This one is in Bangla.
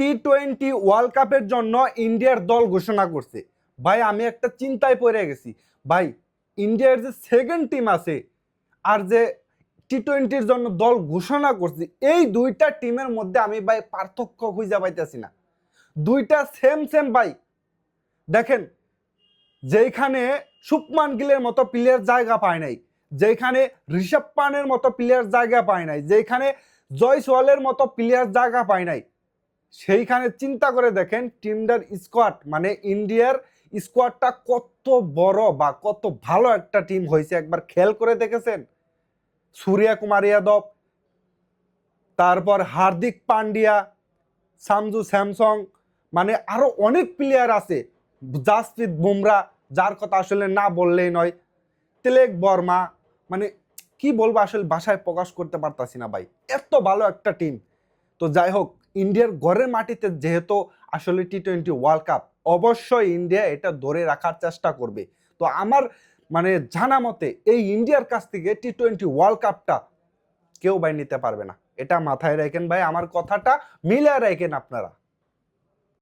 টি-20 ওয়ার্ল্ড কাপের জন্য ইন্ডিয়ার দল ঘোষণা করছে। ভাই আমি একটা চিন্তায় পড়ে গেছি। ভাই ইন্ডিয়ার যে সেকেন্ড টিম আছে আর যে টি-20-র জন্য দল ঘোষণা করছে, এই দুইটা টিমের মধ্যে আমি ভাই পার্থক্য খুঁজে পাইতেছি না। দুইটা সেম সেম ভাই। দেখেন, যেখানে শুভমান গিলের মতো প্লেয়ার জায়গা পায় নাই, যেখানে ঋষভ পান্তের মতো প্লেয়ার জায়গা পায় নাই, যেখানে জয়সওয়ালের মতো প্লেয়ার জায়গা পায় নাই, সেইখানে চিন্তা করে দেখেন টিমটার স্কোয়াড মানে ইন্ডিয়ার স্কোয়াডটা কত বড় বা কত ভালো একটা টিম হয়েছে। একবার খেয়াল করে দেখেছেন? সূর্য কুমার যাদব, তারপর হার্দিক পান্ডিয়া, সামজু স্যামসং, মানে আরো অনেক প্লেয়ার আছে, জাসপ্রীত বুমরা, যার কথা আসলে না বললেই নয়, তিলক বর্মা, মানে কি বলবো আসলে ভাষায় প্রকাশ করতে পারতাছি না ভাই, এত ভালো একটা টিম। তো যাই হোক, ইন্ডিয়ার ঘরের মাটিতে যেহেতু আসলে টি-20 ওয়ার্ল্ড কাপ, অবশ্যই ইন্ডিয়া এটা ধরে রাখার চেষ্টা করবে। তো আমার মানে জানা মতে এই ইন্ডিয়ার কাছ থেকে টি-20 ওয়ার্ল্ড কাপটা কেউ ভাই নিতে পারবে না, এটা মাথায় রাখেন ভাই, আমার কথাটা মিলিয়ে রাখেন আপনারা।